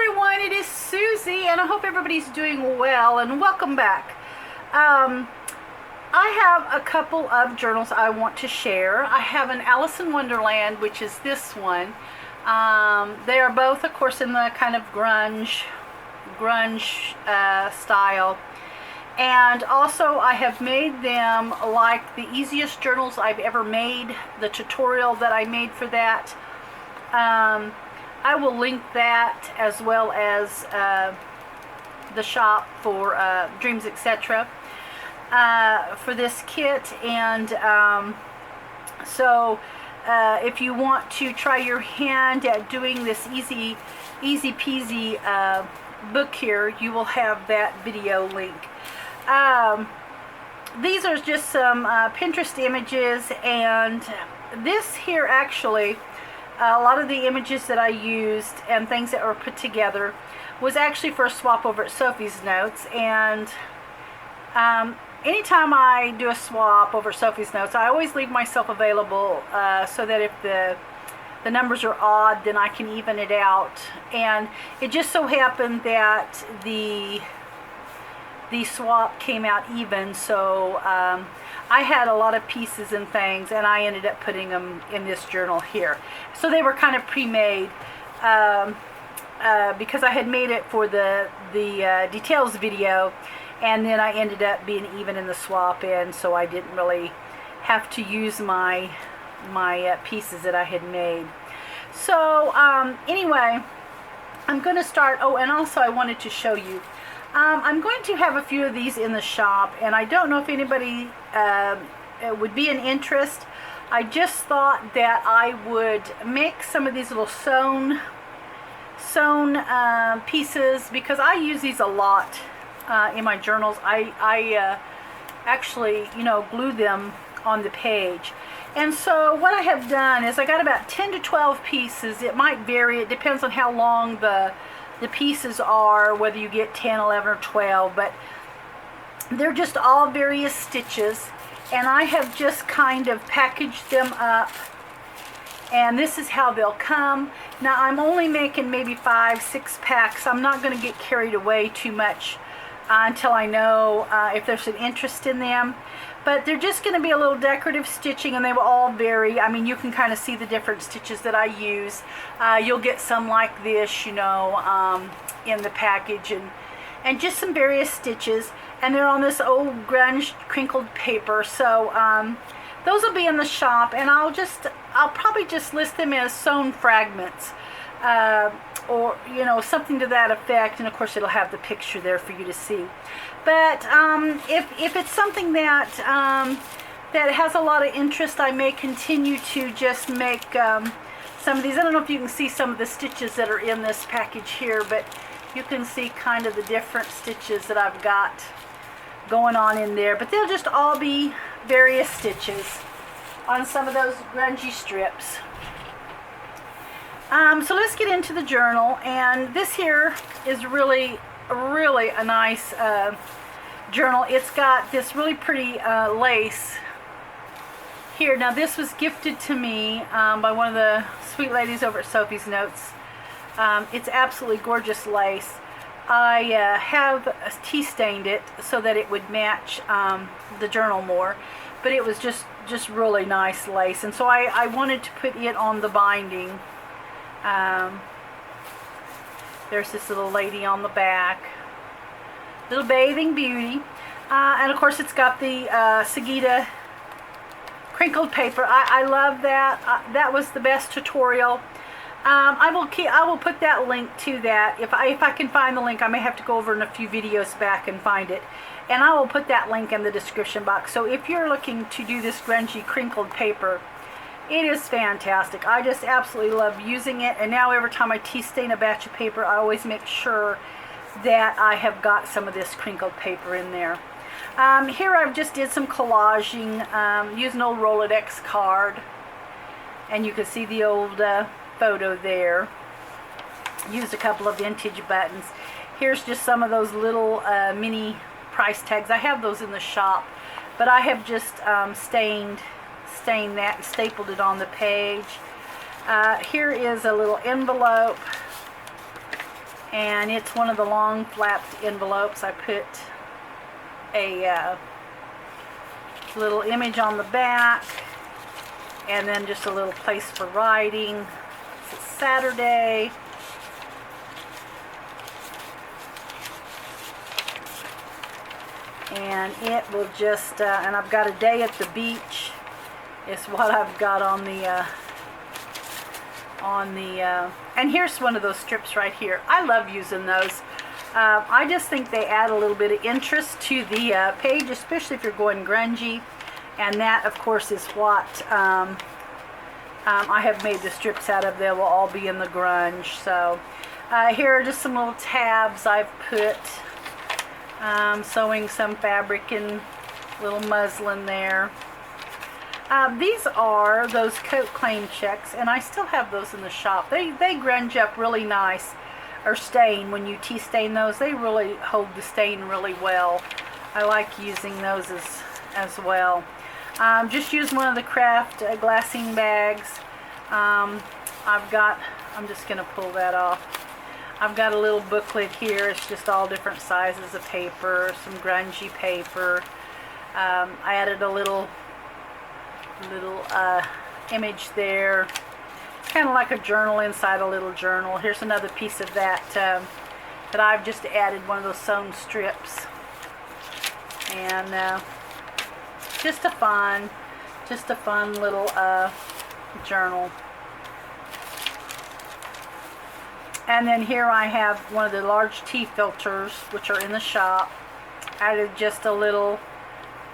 everyone, it is Susie, and I hope everybody's doing well, and welcome back. I have a couple of journals I want to share. I have an Alice in Wonderland, which is this one. They are both, of course, in the kind of grunge style. And also I have made them like the easiest journals I've ever made, the tutorial that I made for that. I will link that as well as the shop for Dreamz Etc for this kit. And so if you want to try your hand at doing this easy peasy book here, you will have that video link. These are just some Pinterest images, and this here actually, a lot of the images that I used and things that were put together was actually for a swap over at Sophie's Notes. And anytime I do a swap over Sophie's Notes, I always leave myself available so that if the numbers are odd, then I can even it out. And it just so happened that the swap came out even, so I had a lot of pieces and things, and I ended up putting them in this journal here. So they were kind of pre-made because I had made it for the details video, and then I ended up being even in the swap in, so I didn't really have to use my pieces that I had made. So anyway, I'm going to start. Oh, and also I wanted to show you. I'm going to have a few of these in the shop, and I don't know if anybody would be an interest. I just thought that I would make some of these little sewn pieces, because I use these a lot in my journals. I actually, glue them on the page. And so what I have done is I got about 10 to 12 pieces. It might vary. It depends on how long the pieces are, whether you get 10, 11, or 12, but they're just all various stitches, and I have just kind of packaged them up, and this is how they'll come. Now I'm only making maybe 5-6 packs. I'm not going to get carried away too much until I know if there's an interest in them. But they're just going to be a little decorative stitching, and they will all vary. I mean, you can kind of see the different stitches that I use. You'll get some like this, in the package, and just some various stitches. And they're on this old grunge crinkled paper. So those will be in the shop, and I'll probably just list them as sewn fragments, or something to that effect. And of course, it'll have the picture there for you to see. But if it's something that has a lot of interest, I may continue to just make some of these. I don't know if you can see some of the stitches that are in this package here, but you can see kind of the different stitches that I've got going on in there. But they'll just all be various stitches on some of those grungy strips. So let's get into the journal, and this here is really a nice journal. It's got this really pretty lace here. Now this was gifted to me by one of the sweet ladies over at Sophie's Notes. It's absolutely gorgeous lace. I have tea stained it so that it would match the journal more, but it was just really nice lace, and so I wanted to put it on the binding. There's this little lady on the back, little bathing beauty, and of course it's got the Sigita crinkled paper. I love that. That was the best tutorial. I will put that link to that. If I can find the link, I may have to go over in a few videos back and find it, and I will put that link in the description box. So if you're looking to do this grungy crinkled paper, it is fantastic. I just absolutely love using it, and now every time I tea stain a batch of paper, I always make sure that I have got some of this crinkled paper in there. Here I've just did some collaging, used an old Rolodex card, and you can see the old photo there. Used a couple of vintage buttons. Here's just some of those little mini price tags. I have those in the shop, but I have just stained that and stapled it on the page. Here is a little envelope, and it's one of the long flapped envelopes. I put a little image on the back, and then just a little place for writing. It's Saturday. And it will just, and I've got a day at the beach is what I've got on the, and here's one of those strips right here. I love using those. I just think they add a little bit of interest to the page, especially if you're going grungy. And that, of course, is what I have made the strips out of. They will all be in the grunge. So here are just some little tabs I've put. Sewing some fabric and little muslin there. These are those coat claim checks, and I still have those in the shop. They grunge up really nice, or stain. When you tea stain those, they really hold the stain really well. I like using those as well. Just use one of the craft glassine bags. I'm just going to pull that off. I've got a little booklet here. It's just all different sizes of paper, some grungy paper. I added a little image there. It's kind of like a journal inside a little journal. Here's another piece of that that I've just added, one of those sewn strips. And just a fun little journal. And then here I have one of the large tea filters, which are in the shop. Added just a little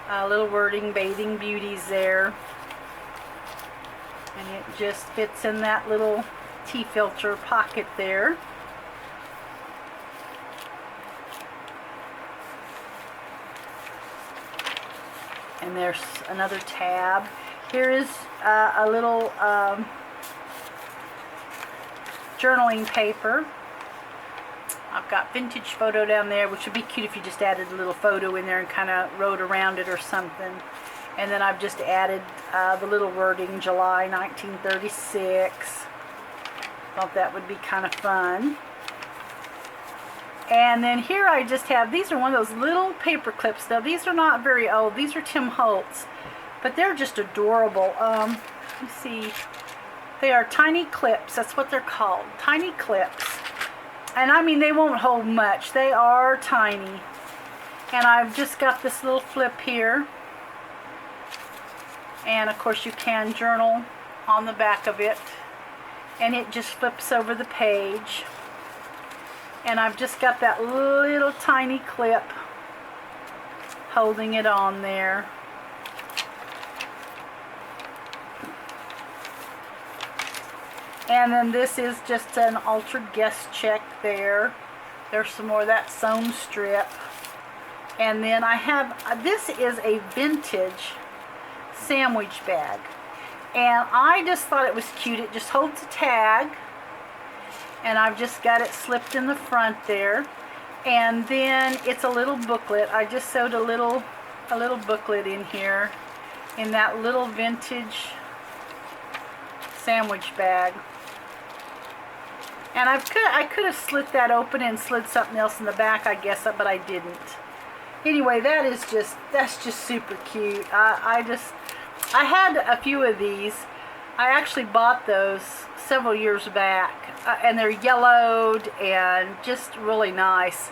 wording, bathing beauties there. And it just fits in that little tea filter pocket there. And there's another tab. Here is a little journaling paper. I've got vintage photo down there, which would be cute if you just added a little photo in there and kind of wrote around it or something. And then I've just added the little wording, July 1936. Thought that would be kind of fun. And then here I just have, these are one of those little paper clips. Now these are not very old. These are Tim Holtz, but they're just adorable. Let me see. They are tiny clips. That's what they're called. Tiny clips. And I mean, they won't hold much. They are tiny. And I've just got this little flip here. And of course you can journal on the back of it. And it just flips over the page. And I've just got that little tiny clip holding it on there. And then this is just an altered guest check there. There's some more of that sewn strip. And then I have, this is a vintage sandwich bag. And I just thought it was cute. It just holds a tag. And I've just got it slipped in the front there. And then it's a little booklet. I just sewed a little booklet in here in that little vintage sandwich bag. And I could have slit that open and slid something else in the back, I guess, but I didn't. Anyway, that's just super cute. I had a few of these. I actually bought those several years back, and they're yellowed and just really nice.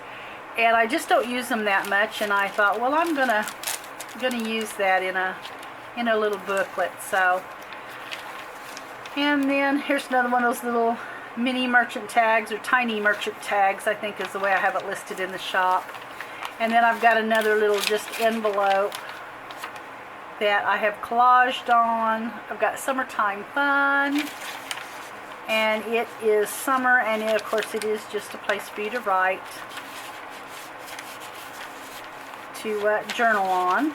And I just don't use them that much, and I thought, well, I'm gonna use that in a little booklet. So, and then here's another one of those little mini merchant tags, or tiny merchant tags, I think is the way I have it listed in the shop. And then I've got another little just envelope that I have collaged on. I've got summertime fun, and it is summer, and of course it is just a place for you to write, to journal on.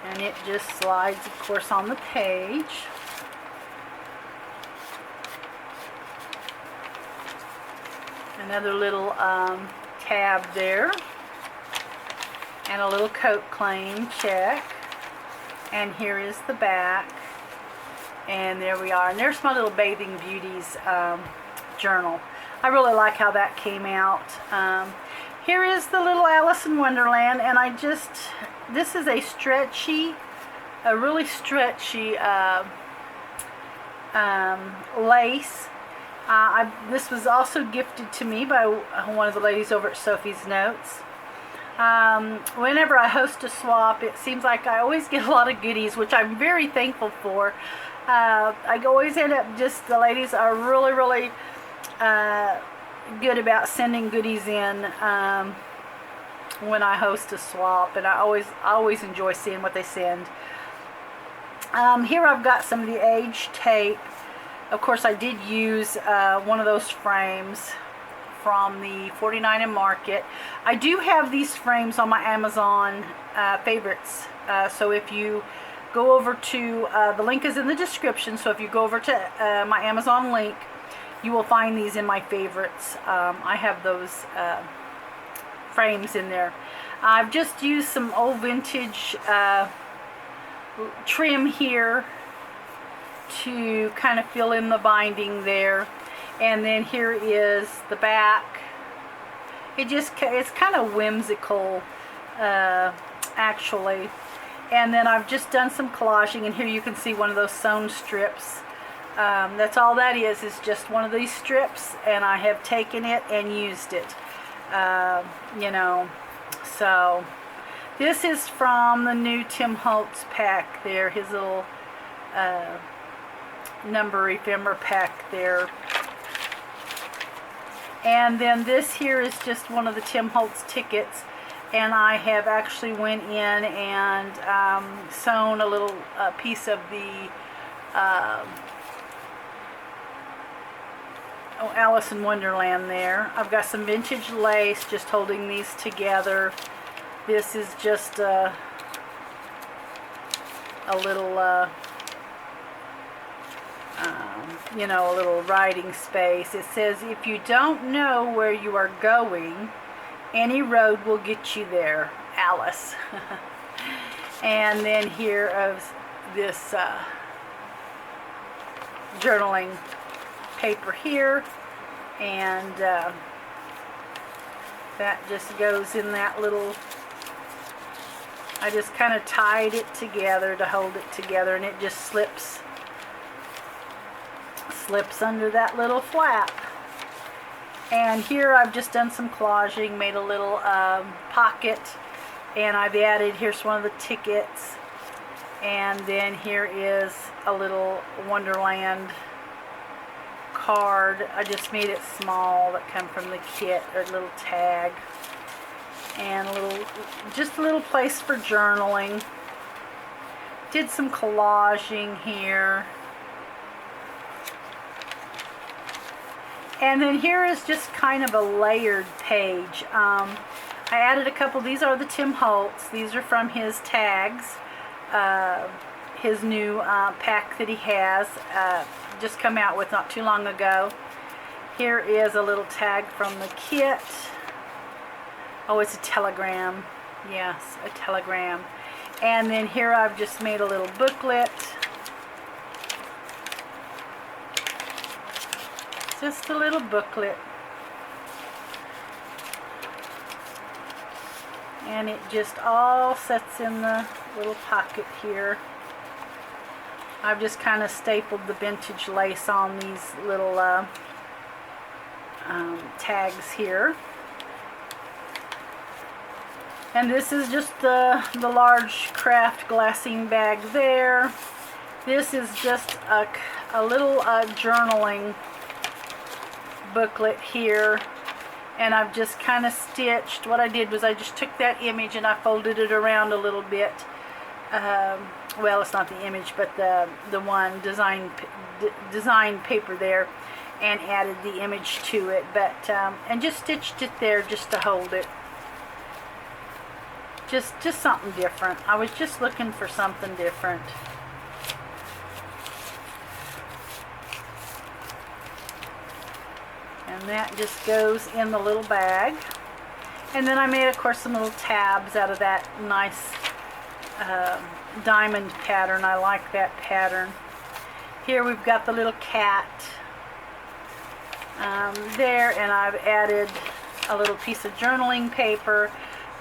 And it just slides, of course, on the page. Another little tab there. And a little coat claim check. And here is the back. And there we are. And there's my little Bathing Beauties journal. I really like how that came out. Here is the little Alice in Wonderland, and this is a really stretchy lace. This was also gifted to me by one of the ladies over at Sophie's Notes. Whenever I host a swap, it seems like I always get a lot of goodies, which I'm very thankful for. I always end up the ladies are really, really good about sending goodies in when I host a swap, and I always enjoy seeing what they send. Here I've got some of the age tape. Of course, I did use one of those frames from the 49 and Market. I do have these frames on my Amazon favorites. So if you go over to, the link is in the description, so if you go over to my Amazon link, you will find these in my favorites. I have those frames in there. I've just used some old vintage trim here to kind of fill in the binding there. And then here is the back. It's kind of whimsical, actually. And then I've just done some collaging, and here you can see one of those sewn strips. That's all that is just one of these strips, and I have taken it and used it. You know, so this is from the new Tim Holtz pack there, his little number ephemera pack there. And then this here is just one of the Tim Holtz tickets, and I have actually went in and sewn a little piece of the Alice in Wonderland there. I've got some vintage lace just holding these together. This is just a little you know, a little writing space. It says, if you don't know where you are going, any road will get you there, Alice. And then here is this journaling paper here, and that just goes in that little, I just kind of tied it together to hold it together, and it just slips under that little flap. And here I've just done some collaging, made a little pocket, and I've added, here's one of the tickets, and then here is a little Wonderland card. I just made it small, that come from the kit, a little tag, and just a little place for journaling. Did some collaging here. And then here is just kind of a layered page. I added a couple, these are the Tim Holtz. These are from his tags, his new pack that he has just come out with not too long ago. Here is a little tag from the kit. Oh, it's a telegram. Yes, a telegram. And then here I've just made a little booklet. Just a little booklet, and it just all sits in the little pocket here. I've just kind of stapled the vintage lace on these little tags here. And this is just the large craft glassine bag there. This is just a little journaling booklet here, and I've just kind of stitched. What I did was I just took that image and I folded it around a little bit. Well, it's not the image, but the one design paper there, and added the image to it, but and just stitched it there just to hold it. Just something different. I was just looking for something different. And that just goes in the little bag. And then I made, of course, some little tabs out of that nice diamond pattern. I like that pattern. Here we've got the little cat there, and I've added a little piece of journaling paper.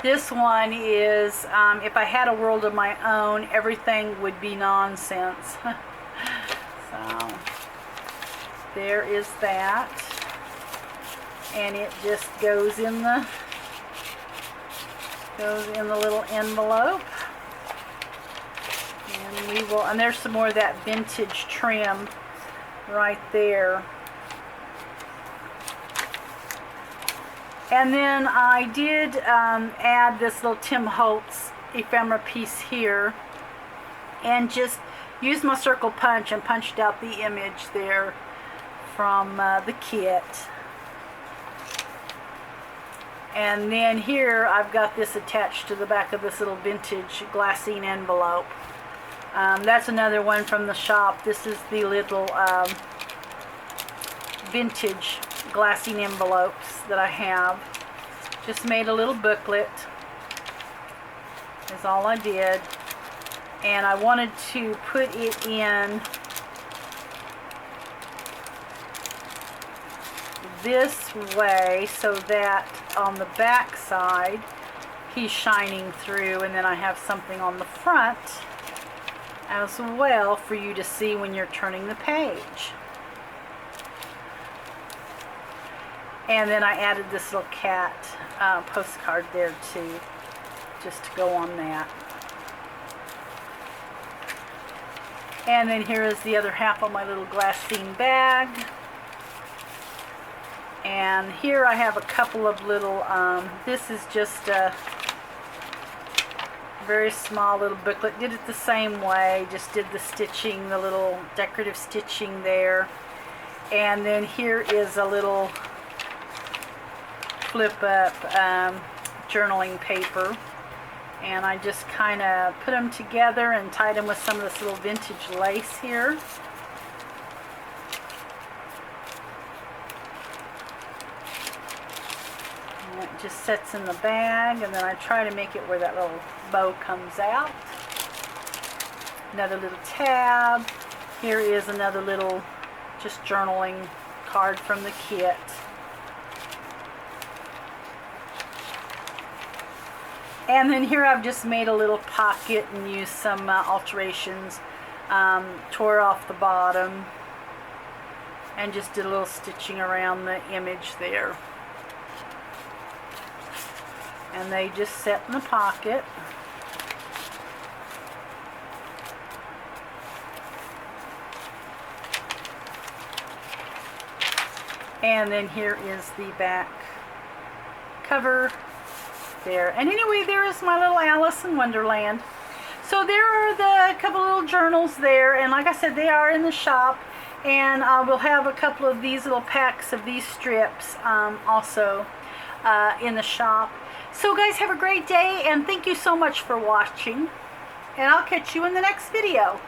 This one is, if I had a world of my own, everything would be nonsense. So, there is that. And it just goes in the little envelope. And there's some more of that vintage trim right there. And then I did add this little Tim Holtz ephemera piece here, and just used my circle punch and punched out the image there from the kit. And then here I've got this attached to the back of this little vintage glassine envelope. That's another one from the shop. This is the little vintage glassine envelopes that I have. Just made a little booklet is all I did, and I wanted to put it in this way so that on the back side he's shining through, and then I have something on the front as well for you to see when you're turning the page. And then I added this little cat postcard there too, just to go on that. And then here is the other half of my little glassine bag. And here I have a couple of little, this is just a very small little booklet. Did it the same way, just did the stitching, the little decorative stitching there. And then here is a little flip up journaling paper, and I just kind of put them together and tied them with some of this little vintage lace here. And it just sits in the bag, and then I try to make it where that little bow comes out. Another little tab. Here is another little just journaling card from the kit. And then here I've just made a little pocket and used some alterations. Tore off the bottom and just did a little stitching around the image there. And they just sit in the pocket. And then here is the back cover there. And anyway, there is my little Alice in Wonderland. So there are the couple little journals there, and like I said, they are in the shop, and we'll have a couple of these little packs of these strips also in the shop. So guys, have a great day, and thank you so much for watching, and I'll catch you in the next video.